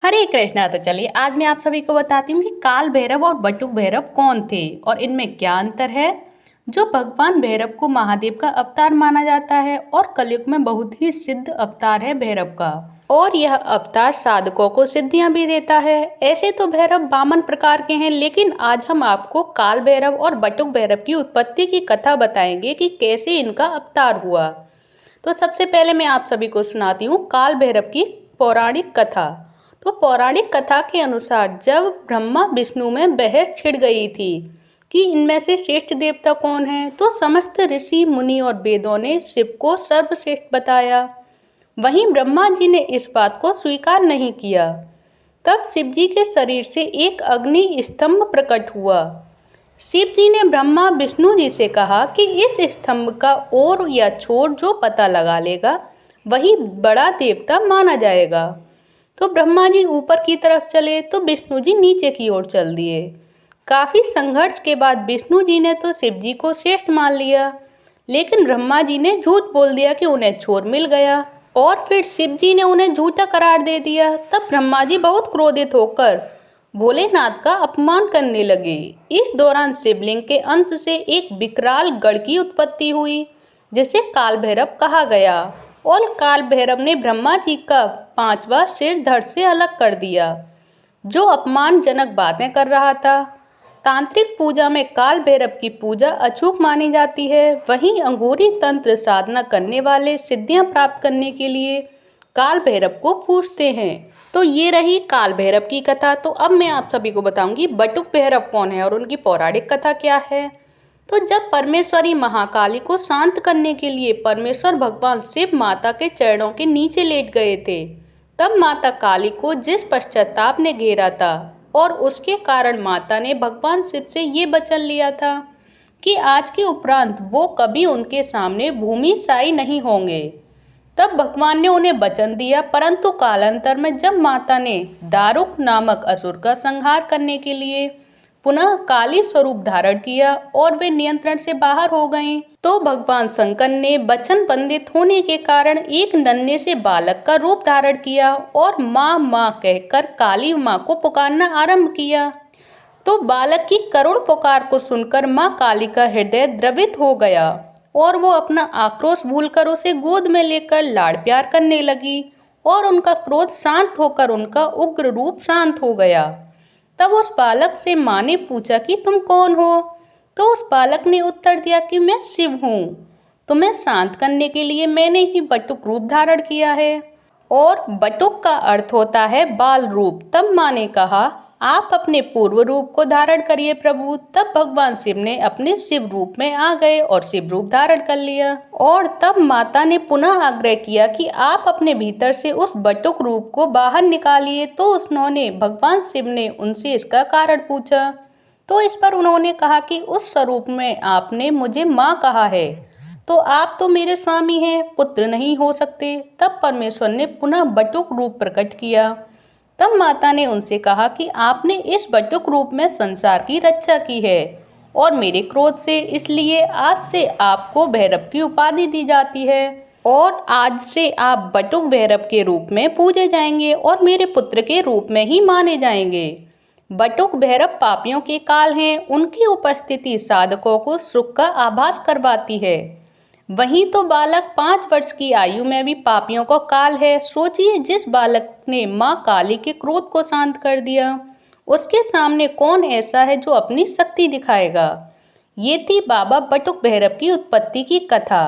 हरे कृष्णा। तो चलिए आज मैं आप सभी को बताती हूँ कि काल भैरव और बटुक भैरव कौन थे और इनमें क्या अंतर है। जो भगवान भैरव को महादेव का अवतार माना जाता है और कलयुग में बहुत ही सिद्ध अवतार है भैरव का, और यह अवतार साधकों को सिद्धियां भी देता है। ऐसे तो भैरव 52 प्रकार के हैं, लेकिन आज हम आपको काल भैरव और बटुक भैरव की उत्पत्ति की कथा बताएंगे कि कैसे इनका अवतार हुआ। तो सबसे पहले मैं आप सभी को सुनाती हूँ काल भैरव की पौराणिक कथा। तो पौराणिक कथा के अनुसार जब ब्रह्मा विष्णु में बहस छिड़ गई थी कि इनमें से श्रेष्ठ देवता कौन है, तो समस्त ऋषि मुनि और वेदों ने शिव को सर्वश्रेष्ठ बताया। वहीं ब्रह्मा जी ने इस बात को स्वीकार नहीं किया। तब शिव जी के शरीर से एक अग्नि स्तंभ प्रकट हुआ। शिव जी ने ब्रह्मा विष्णु जी से कहा कि इस स्तंभ का ओर या छोर जो पता लगा लेगा वही बड़ा देवता माना जाएगा। तो ब्रह्मा जी ऊपर की तरफ चले तो विष्णु जी नीचे की ओर चल दिए। काफी संघर्ष के बाद विष्णु जी ने तो शिव जी को श्रेष्ठ मान लिया, लेकिन ब्रह्मा जी ने झूठ बोल दिया कि उन्हें छोर मिल गया और फिर शिव जी ने उन्हें झूठा करार दे दिया। तब ब्रह्मा जी बहुत क्रोधित होकर भोलेनाथ का अपमान करने लगे। इस दौरान शिवलिंग के अंश से एक विकराल गढ़ की उत्पत्ति हुई जिसे काल भैरव कहा गया, और काल भैरव ने ब्रह्मा जी का 5वां सिर धड़ से अलग कर दिया जो अपमानजनक बातें कर रहा था। तांत्रिक पूजा में काल भैरव की पूजा अचूक मानी जाती है। वहीं अंगूरी तंत्र साधना करने वाले सिद्धियां प्राप्त करने के लिए काल भैरव को पूजते हैं। तो ये रही काल भैरव की कथा। तो अब मैं आप सभी को बताऊंगी बटुक भैरव कौन है और उनकी पौराणिक कथा क्या है। तो जब परमेश्वरी महाकाली को शांत करने के लिए परमेश्वर भगवान शिव माता के चरणों के नीचे लेट गए थे, तब माता काली को जिस पश्चाताप ने घेरा था और उसके कारण माता ने भगवान शिव से ये वचन लिया था कि आज के उपरांत वो कभी उनके सामने भूमि साई नहीं होंगे। तब भगवान ने उन्हें वचन दिया, परंतु कालांतर में जब माता ने दारुक नामक असुर का संहार करने के लिए पुनः काली स्वरूप धारण किया और वे नियंत्रण से बाहर हो गए, तो भगवान शंकर ने वचन बंदित होने के कारण एक नन्हे से बालक का रूप धारण किया और माँ माँ कहकर काली माँ को पुकारना आरंभ किया। तो बालक की करुण पुकार को सुनकर माँ काली का हृदय द्रवित हो गया और वो अपना आक्रोश भूलकर उसे गोद में लेकर लाड़ प्यार करने लगी और उनका क्रोध शांत होकर उनका उग्र रूप शांत हो गया। तब उस बालक से माँ ने पूछा कि तुम कौन हो। तो उस बालक ने उत्तर दिया कि मैं शिव हूँ। तुम्हें शांत करने के लिए मैंने ही बटुक रूप धारण किया है, और बटुक का अर्थ होता है बाल रूप। तब माँ ने कहा आप अपने पूर्व रूप को धारण करिए प्रभु। तब भगवान शिव ने अपने शिव रूप में आ गए और शिव रूप धारण कर लिया, और तब माता ने पुनः आग्रह किया कि आप अपने भीतर से उस बटुक रूप को बाहर निकालिए। तो उन्होंने भगवान शिव ने उनसे इसका कारण पूछा, तो इस पर उन्होंने कहा कि उस स्वरूप में आपने मुझे माँ कहा है, तो आप तो मेरे स्वामी हैं, पुत्र नहीं हो सकते। तब परमेश्वर ने पुनः बटुक रूप प्रकट किया। तब माता ने उनसे कहा कि आपने इस बटुक रूप में संसार की रक्षा की है और मेरे क्रोध से, इसलिए आज से आपको भैरव की उपाधि दी जाती है और आज से आप बटुक भैरव के रूप में पूजे जाएंगे और मेरे पुत्र के रूप में ही माने जाएंगे। बटुक भैरव पापियों के काल हैं, उनकी उपस्थिति साधकों को सुख का आभास करवाती है। वहीं तो बालक 5 वर्ष की आयु में भी पापियों का काल है। सोचिए, जिस बालक ने माँ काली के क्रोध को शांत कर दिया, उसके सामने कौन ऐसा है जो अपनी शक्ति दिखाएगा। ये थी बाबा बटुक भैरव की उत्पत्ति की कथा।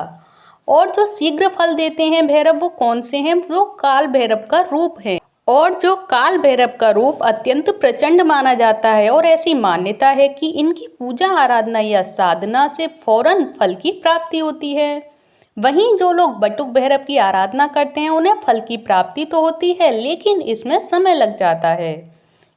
और जो शीघ्र फल देते हैं भैरव वो कौन से हैं, वो काल भैरव का रूप है, और जो काल भैरव का रूप अत्यंत प्रचंड माना जाता है, और ऐसी मान्यता है कि इनकी पूजा आराधना या साधना से फौरन फल की प्राप्ति होती है। वहीं जो लोग बटुक भैरव की आराधना करते हैं उन्हें फल की प्राप्ति तो होती है, लेकिन इसमें समय लग जाता है।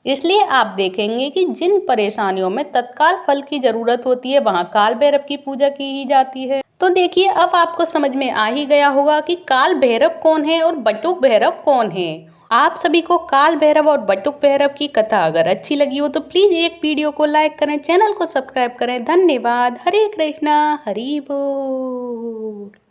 इसलिए आप देखेंगे कि जिन परेशानियों में तत्काल फल की जरूरत होती है वहाँ काल भैरव की पूजा की ही जाती है। तो देखिए, अब आपको समझ में आ ही गया होगा कि काल भैरव कौन है और बटुक भैरव कौन है। आप सभी को काल भैरव और बटुक भैरव की कथा अगर अच्छी लगी हो तो प्लीज एक वीडियो को लाइक करें, चैनल को सब्सक्राइब करें। धन्यवाद। हरे कृष्णा, हरि बोल।